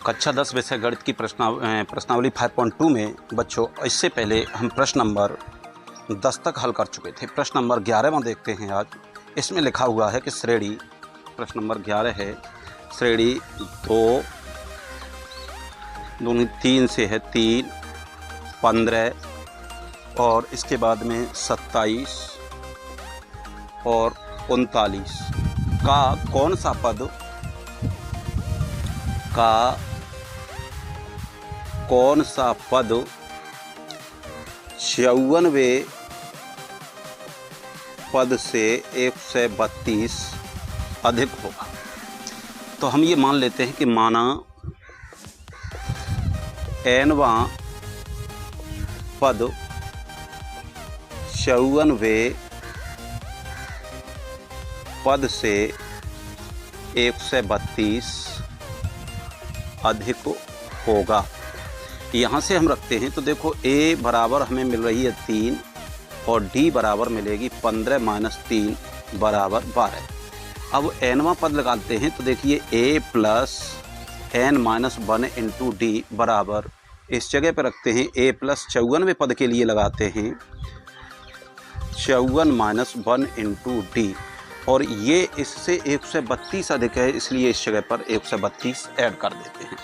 कक्षा 10 विषय गणित की प्रश्नावली 5.2 में बच्चों इससे पहले हम प्रश्न नंबर 10 तक हल कर चुके थे। प्रश्न नंबर 11वां देखते हैं आज। इसमें लिखा हुआ है कि श्रेणी, प्रश्न नंबर 11 है, श्रेणी 3 से है 3, 15 और इसके बाद में 27 और 39 का कौन सा पद कौन सा पद 54वें पद से 132 अधिक होगा। तो हम ये मान लेते हैं कि माना nवां पद 54वें पद से 132 अधिक होगा। यहाँ से हम रखते हैं तो देखो a बराबर हमें मिल रही है 3 और d बराबर मिलेगी 15 माइनस 3 बराबर 12। अब nवां पद लगाते हैं तो देखिए a plus n minus 1 into D बराबर, इस जगह पर रखते हैं a प्लस 54वें पद के लिए लगाते हैं 54 माइनस 1 इंटू डी, और ये इससे 132 अधिक है इसलिए इस जगह पर 132 ऐड कर देते हैं।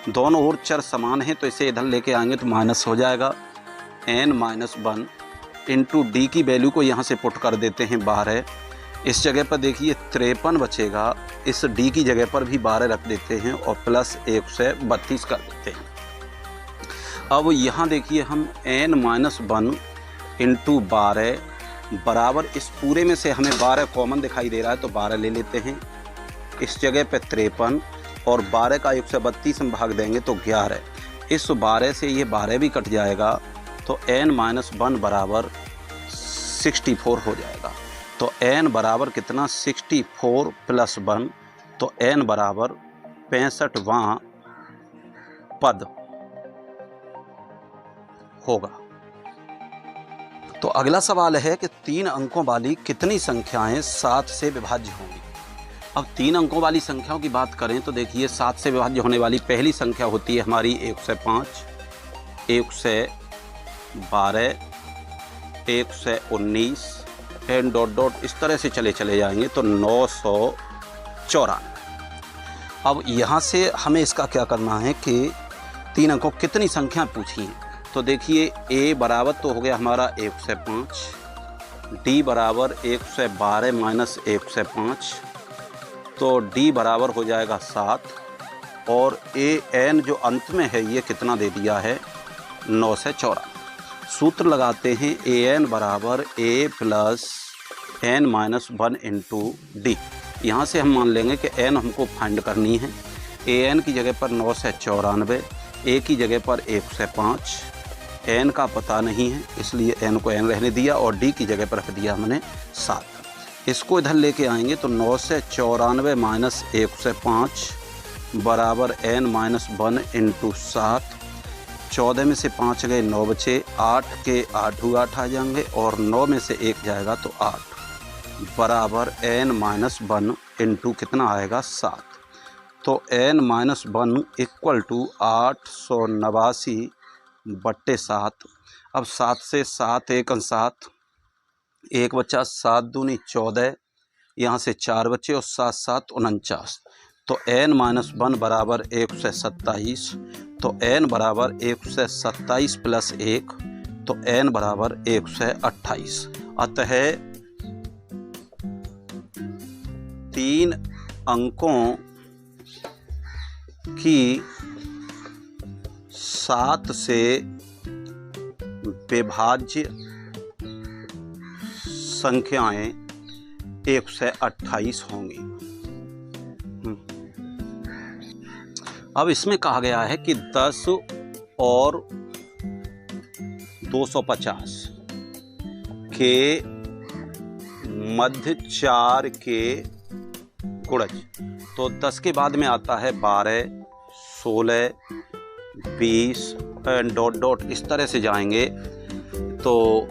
दोनों ओर चर समान हैं तो इसे इधर लेके आएंगे तो माइनस हो जाएगा। n माइनस 1 इंटू डी की वैल्यू को यहाँ से पुट कर देते हैं 12। इस जगह पर देखिए 53 बचेगा, इस d की जगह पर भी 12 रख देते हैं और प्लस 132 कर देते हैं। अब यहाँ देखिए हम n माइनस 1 इंटू 12 बराबर, इस पूरे में से हमें 12 कॉमन दिखाई दे रहा है तो 12 ले लेते हैं। इस जगह पे 53 और 12 का 132 हम भाग देंगे तो 11। इस 12 से ये 12 भी कट जाएगा तो n माइनस 1 बराबर 64 हो जाएगा। तो n बराबर कितना, 64 प्लस 1, तो n बराबर 65वां पद होगा। तो अगला सवाल है कि 3 अंकों वाली कितनी संख्याएं 7 से विभाज्य होंगी। अब 3 अंकों वाली संख्याओं की बात करें तो देखिए 7 से विभाज्य होने वाली पहली संख्या होती है हमारी 105, 112, 119 एंड डॉट डॉट इस तरह से चले जाएंगे तो 994। अब यहाँ से हमें इसका क्या करना है कि 3 अंकों कितनी संख्या पूछी हैं। तो देखिए a बराबर तो हो गया हमारा 105, d बराबर 112 माइनस 105 तो d बराबर हो जाएगा 7, और an जो अंत में है ये कितना दे दिया है 994। सूत्र लगाते हैं an बराबर a plus n minus 1 into D. यहाँ से हम मान लेंगे कि n हमको फाइंड करनी है। an की जगह पर 994, a की जगह पर 105, n का पता नहीं है इसलिए n को n रहने दिया और d की जगह पर रख दिया हमने 7। इसको इधर लेके आएंगे तो 994 माइनस 105 बराबर n माइनस 1 इंटू 7। 14 में से 5 गए 9 बचे, 8 के 8 आ जाएंगे और 9 में से 1 जाएगा तो 8 बराबर n माइनस 1 इंटू कितना आएगा 7। तो n माइनस 1 इक्वल टू 889/7। अब 7 से 7 1 7, 1 बचा, 7 दूनी 14, यहाँ से 4 बचे और 7 7 49। तो n माइनस 1 बराबर 127। तो n बराबर 127 प्लस 1 तो n बराबर 128। अतः 3 अंकों की 7 से विभाज्य संख्याएं 128 होंगी। अब इसमें कहा गया है कि 10 और 250 के मध्य 4 के गुणज। तो 10 के बाद में आता है 12, 16, 20 डॉट डॉट इस तरह से जाएंगे। तो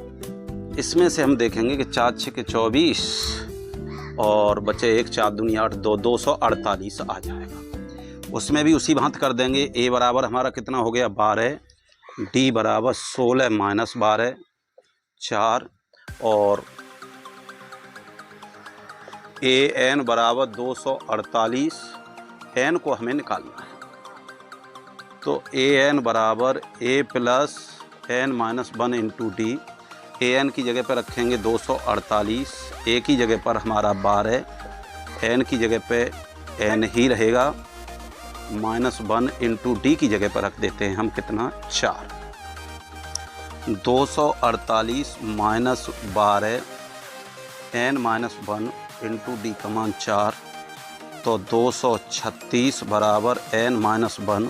इसमें से हम देखेंगे कि 4 6 के 24 और बचे 1 4 दूनी 8 2 248 आ जाएगा। उसमें भी उसी भांति कर देंगे। ए बराबर हमारा कितना हो गया 12, डी बराबर 16 माइनस 12 4, और ए एन बराबर 248, एन को हमें निकालना है। तो ए एन बराबर A plus N minus 1 into D. A N की जगह पर रखेंगे 248, ए की जगह पर हमारा 12, एन की जगह पे एन ही रहेगा, -1 इंटू डी की जगह पर रख देते हैं हम कितना 4। 248 minus 12 N minus 1 into D का मान 4, तो 236 बराबर एन माइनस 1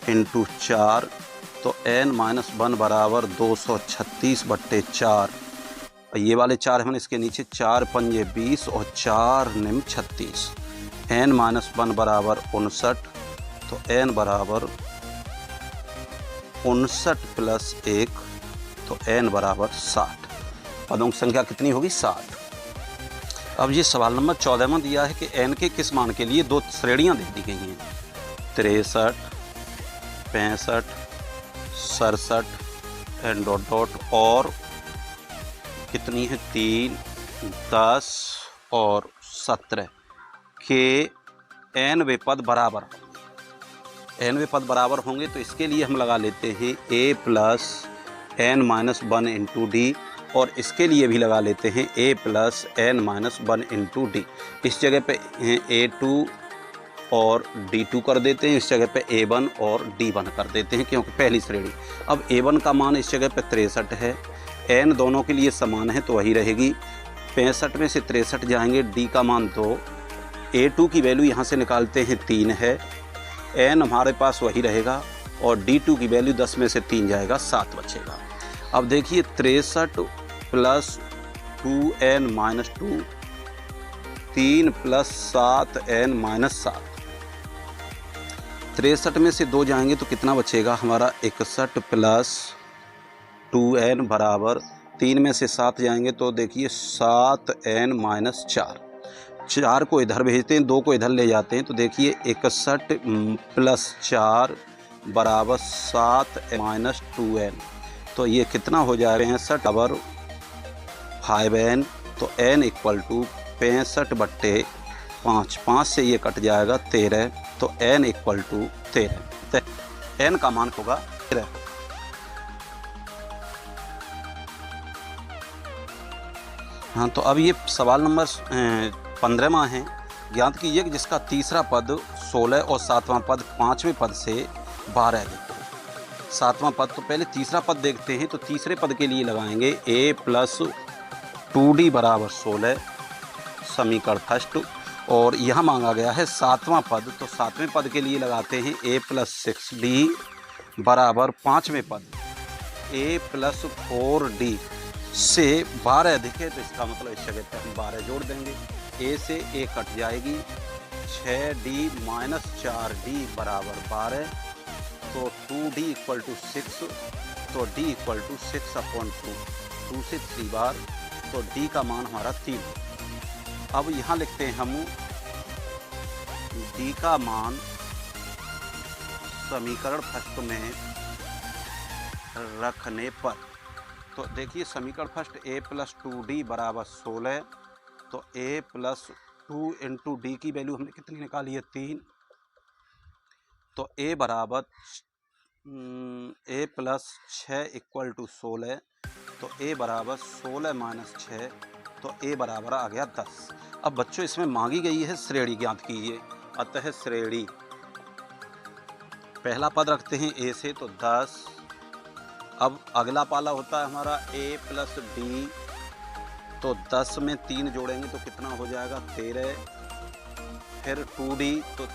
इंटू 4, तो एन माइनस 1 बराबर 236/4। ये वाले 4 हैं इसके नीचे, 4 पंजे 20 और 4 निम 36। एन माइनस 1 बराबर 59, तो एन बराबर 59 प्लस 1, तो एन बराबर 60। पदों की संख्या कितनी होगी 60। अब ये सवाल नंबर 14वां दिया है कि एन के किस मान के लिए 2 श्रेणियां दे दी गई हैं, 63, 65, 67 एंड डॉट डॉट, और कितनी है 3, 10 और 17 के n पद बराबर होंगे। n पद बराबर होंगे तो इसके लिए हम लगा लेते हैं a plus n minus 1 into D, और इसके लिए भी लगा लेते हैं a plus n minus 1 into D. इस जगह पे a2 और d2 कर देते हैं, इस जगह पे a1 और d1 कर देते हैं क्योंकि पहली श्रेणी। अब a1 का मान इस जगह पे 63 है, n दोनों के लिए समान है तो वही रहेगी। 65 में से 63 जाएंगे, d का मान 2, a2 की वैल्यू यहाँ से निकालते हैं 3 है, n हमारे पास वही रहेगा, और d2 की वैल्यू 10 में से 3 जाएगा 7 बचेगा। अब देखिए 63 plus 2n minus 2, 3 plus 7n minus 7। 63 में से 2 जाएंगे तो कितना बचेगा हमारा 61 प्लस 2n बराबर, 3 में से 7 जाएंगे तो देखिए 7n माइनस 4। 4 को इधर भेजते हैं, 2 को इधर ले जाते हैं, तो देखिए 61 प्लस 4 बराबर 7 माइनस 2n, तो ये कितना हो जाएगा 65 बराबर 5n, तो n इक्वल टू 65/5, 5 से ये कट जाएगा 13, तो n इक्वल टू 13, n का मान होगा 13। हाँ, तो अब ये सवाल नंबर 15वां है। ज्ञात कीजिए कि जिसका तीसरा पद 16 और 7वां पद 5वें पद से 12 है। 7वां पद, तो पहले तीसरा पद देखते हैं। तो तीसरे पद के लिए लगाएंगे a प्लस 2d बराबर 16, समीकरण फर्स्ट, और यहाँ मांगा गया है 7वां पद, तो 7वें पद के लिए लगाते हैं a प्लस 6d बराबर 5वें पद a प्लस 4d से 12 अधिक है, तो इसका मतलब इस जगह पर हम 12 जोड़ देंगे। a से a कट जाएगी, 6d माइनस 4d बराबर 12, तो 2d इक्वल टू 6, तो d इक्वल टू 6/2, 2 से 3 बार, तो d का मान हमारा 3। अब यहाँ लिखते हैं हम d का मान समीकरण फर्स्ट में रखने पर, तो देखिए समीकरण फर्स्ट a प्लस 2d बराबर 16, तो a प्लस 2 इंटू डी की वैल्यू हमने कितनी निकाली है 3, तो a बराबर a प्लस 6 इक्वल टू 16, तो a बराबर 16 माइनस 6, तो a बराबर आ गया 10। अब बच्चों इसमें मांगी गई है श्रेणी, ज्ञात कीजिए। अतः श्रेणी, पहला पद रखते हैं a से, तो 10। अब अगला पाला होता है हमारा a प्लस d, तो 10 में 3 जोड़ेंगे तो कितना हो जाएगा 13, फिर 2d, तो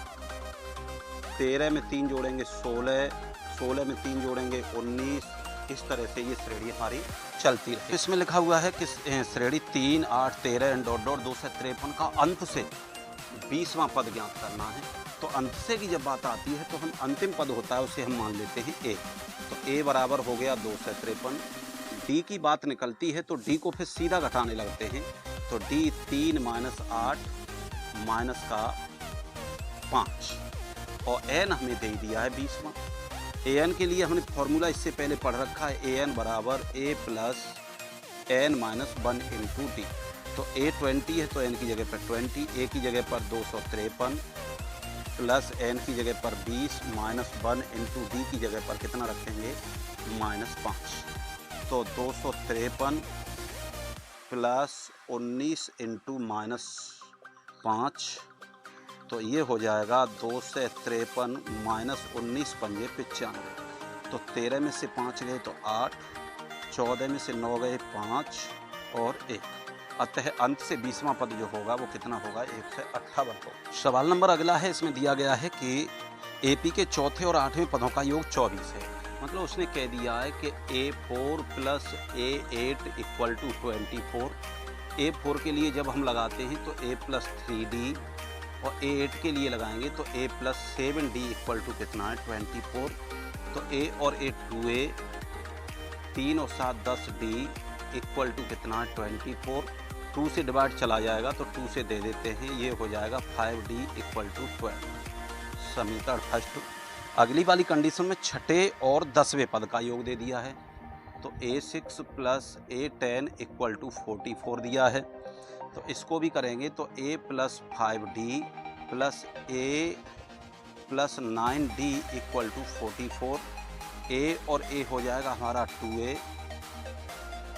13 में 3 जोड़ेंगे 16, 16 में 3 जोड़ेंगे 19। इस तरह से ये श्रेणी हमारी चलती रही। इसमें लिखा हुआ है कि श्रेणी 3, 8, 13 एंड डॉट डॉट 253 का अंत से 20वां पद ज्ञात करना है। तो अंत से की जब बात आती है तो हम अंतिम पद होता है उसे हम मान लेते हैं a, तो a बराबर हो गया 253। d की बात निकलती है तो d को फिर सीधा घटाने लगते हैं, तो d 3 माइनस 8 माइनस का 5, और एन हमें दे दिया है 20वां। ए एन के लिए हमने फॉर्मूला इससे पहले पढ़ रखा है, ए एन बराबर A plus N minus 1 into D. तो ए 20 है तो एन की जगह पर 20, ए की जगह पर 253 प्लस एन की जगह पर 20 माइनस 1 इंटू डी की जगह पर कितना रखेंगे -5। तो 253 प्लस 19 इंटू -5, तो ये हो जाएगा 2 से 53 माइनस 19 पंजे 95। तो 13 में से 5 गए तो 8, 14 में से 9 गए 5 और 1। अतः अंत से 20वां पद जो होगा वो कितना होगा 158 होगा। सवाल नंबर अगला है, इसमें दिया गया है कि एपी के चौथे और 8वें पदों का योग 24 है। मतलब उसने कह दिया है कि A4 plus A8 equal to 24। A4 के लिए जब हम लगाते हैं तो A प्लस 3D और A8 के लिए लगाएंगे तो A plus 7D equal to कितना है 24। तो A और A 2A, 3 और 7 10D इक्वल टू कितना है 24। 2 से डिवाइड चला जाएगा तो 2 से दे देते हैं, ये हो जाएगा 5D इक्वल टू 12। समीकरण फर्स्ट। अगली वाली कंडीशन में छठे और 10वें पद का योग दे दिया है। तो A6 plus A10 equal to 44 दिया है। तो इसको भी करेंगे तो A plus 5D plus A plus 9D equal to 44। A और A हो जाएगा हमारा 2A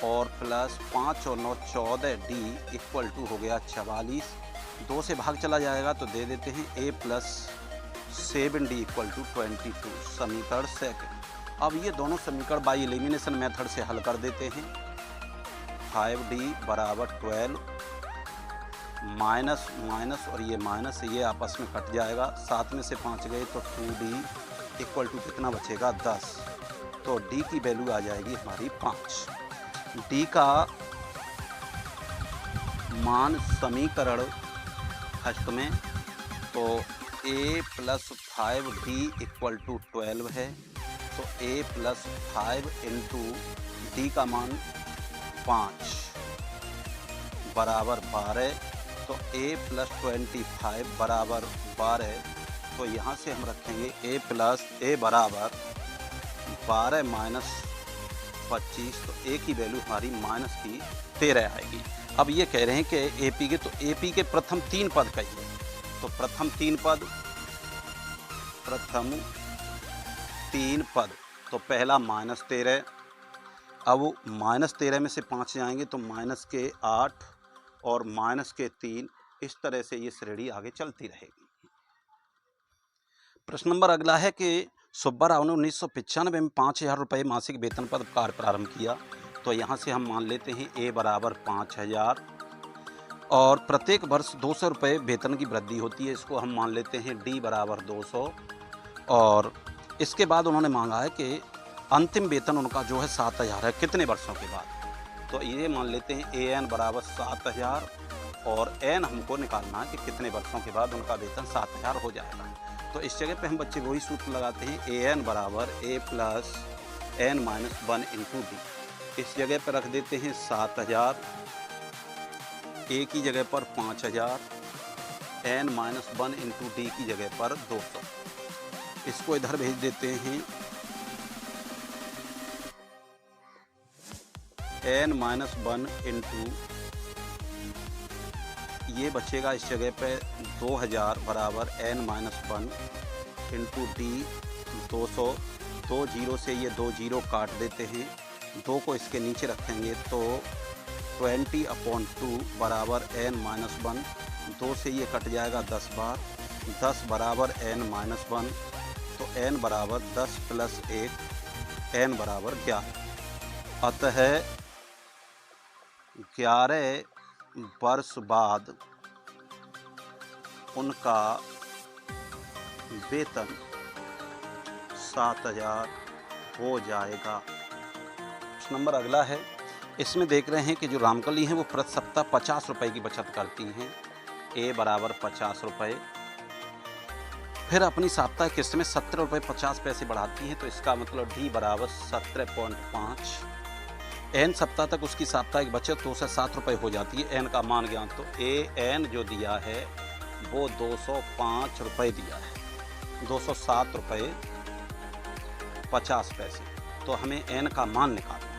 और प्लस 5 और 9 14D इक्वल टू हो गया 44। 2 से भाग चला जाएगा तो दे देते हैं A plus 7D equal to 22। समीकरण सेकंड। अब ये दोनों समीकरण बाई एलिमिनेशन मेथड से हल कर देते हैं। 5D बराबर 12 माइनस माइनस और ये माइनस ये आपस में कट जाएगा। 7 में से 5 गए तो 2D इक्वल टू कितना बचेगा 10। तो D की वैल्यू आ जाएगी हमारी 5। D का मान समीकरण फर्स्ट में तो A plus 5D equal to 12 है। तो A प्लस 5 इंटू D का मान 5 बराबर 12। तो A प्लस 25 बराबर 12। तो यहाँ से हम रखेंगे A प्लस A बराबर 12 माइनस 25। तो A की वैल्यू हमारी माइनस की 13 आएगी। अब ये कह रहे हैं कि AP के, तो AP के प्रथम 3 पद कहिए। तो प्रथम 3 पद तो पहला -13। अब -13 में से 5 जाएंगे तो माइनस के 8 और माइनस के 3। इस तरह से ये श्रेणी आगे चलती रहेगी। प्रश्न नंबर अगला है कि सुब्बा राव ने 1995 में 5000 रुपये मासिक वेतन पर कार्य प्रारंभ किया। तो यहाँ से हम मान लेते हैं A बराबर 5000 और प्रत्येक वर्ष 200 रुपये वेतन की वृद्धि होती है। इसको हम मान लेते हैं D बराबर 200। और इसके बाद उन्होंने मांगा है कि अंतिम वेतन उनका जो है 7000 है, कितने वर्षों के बाद। तो ये मान लेते हैं AN बराबर 7000 और N हमको निकालना है कि कितने वर्षों के बाद उनका वेतन 7000 हो जाएगा। तो इस जगह पे हम बच्चे वही सूत्र लगाते हैं, AN बराबर A plus N minus 1 into D। इस जगह पर रख देते हैं 7000, A की जगह पर 5000, N माइनस 1 इंटू D की जगह पर 200। इसको इधर भेज देते हैं, N माइनस 1 इंटू ये बचेगा इस जगह पे 2000 बराबर N minus 1 into D 200। 2 zero से ये 2 जीरो काट देते हैं, 2 को इसके नीचे रखेंगे तो 20/2 बराबर N माइनस 1। 2 से ये कट जाएगा 10 बार, 10 बराबर N माइनस 1। तो N बराबर 10 प्लस 1, N बराबर 11। अतः 11 वर्ष बाद उनका वेतन 7000 हो जाएगा। प्रश्न नंबर अगला है, इसमें देख रहे हैं कि जो रामकली हैं वो प्रति सप्ताह 50 रुपये की बचत करती हैं। A बराबर 50 रुपये, फिर अपनी साप्ताहिक किस्त में 17 रुपये 50 पैसे बढ़ाती हैं। तो इसका मतलब D बराबर 17.5। N सप्ताह तक उसकी साप्ताहिक बचत 207 रुपये हो जाती है। N का मान ज्ञात, तो AN जो दिया है वो 205 रुपये दिया है। 207 रुपये 50 पैसे। तो हमें n का मान निकालना है,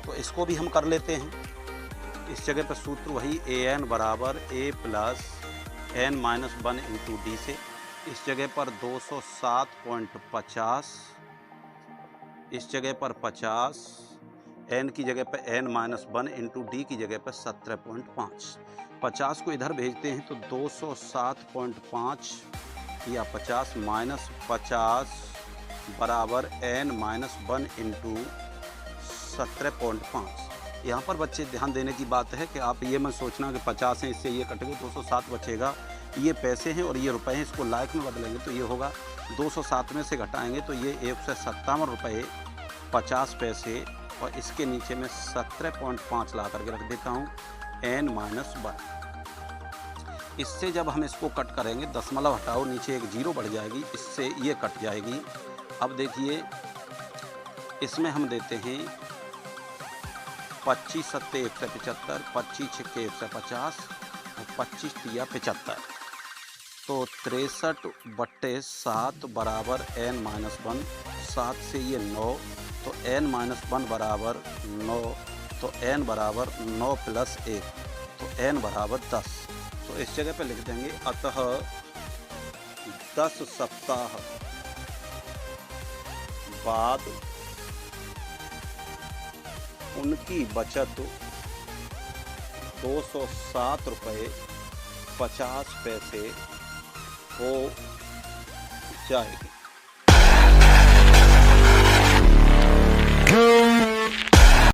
तो इसको भी हम कर लेते हैं। इस जगह पर सूत्र वही an बराबर a plus n minus 1 into D से, इस जगह पर 207.50, इस जगह पर 50, n की जगह पर n माइनस 1 इंटू डी की जगह पर 17.5। 50 को इधर भेजते हैं तो 207.5 या 50 माइनस 50 बराबर n माइनस 1 इंटू 17.5। यहाँ पर बच्चे ध्यान देने की बात है कि आप ये मत सोचना कि 50 है इससे ये कटेगा 207 बचेगा, ये पैसे हैं और ये रुपए हैं, इसको लाख में बदलेंगे तो ये होगा 207 में से घटाएंगे तो ये 157 रुपये 50 पैसे, और इसके नीचे में 17.5 ला करके रख देता हूँ n माइनस 1। इससे जब हम इसको कट करेंगे, दशमलव हटाओ, नीचे एक जीरो बढ़ जाएगी, इससे ये कट जाएगी। अब देखिए इसमें हम देते हैं 25 सत्ते 175, 25 छक्के 150 और 25 तिया 75, तो 63/7 बराबर n माइनस 1। 7 से ये 9, तो n माइनस 1 बराबर 9, तो n बराबर 9 प्लस 1, तो n बराबर 10। तो इस जगह पे लिख देंगे अतः 10 सप्ताह बाद उनकी बचत 207 रुपये 50 पैसे हो जाएगी।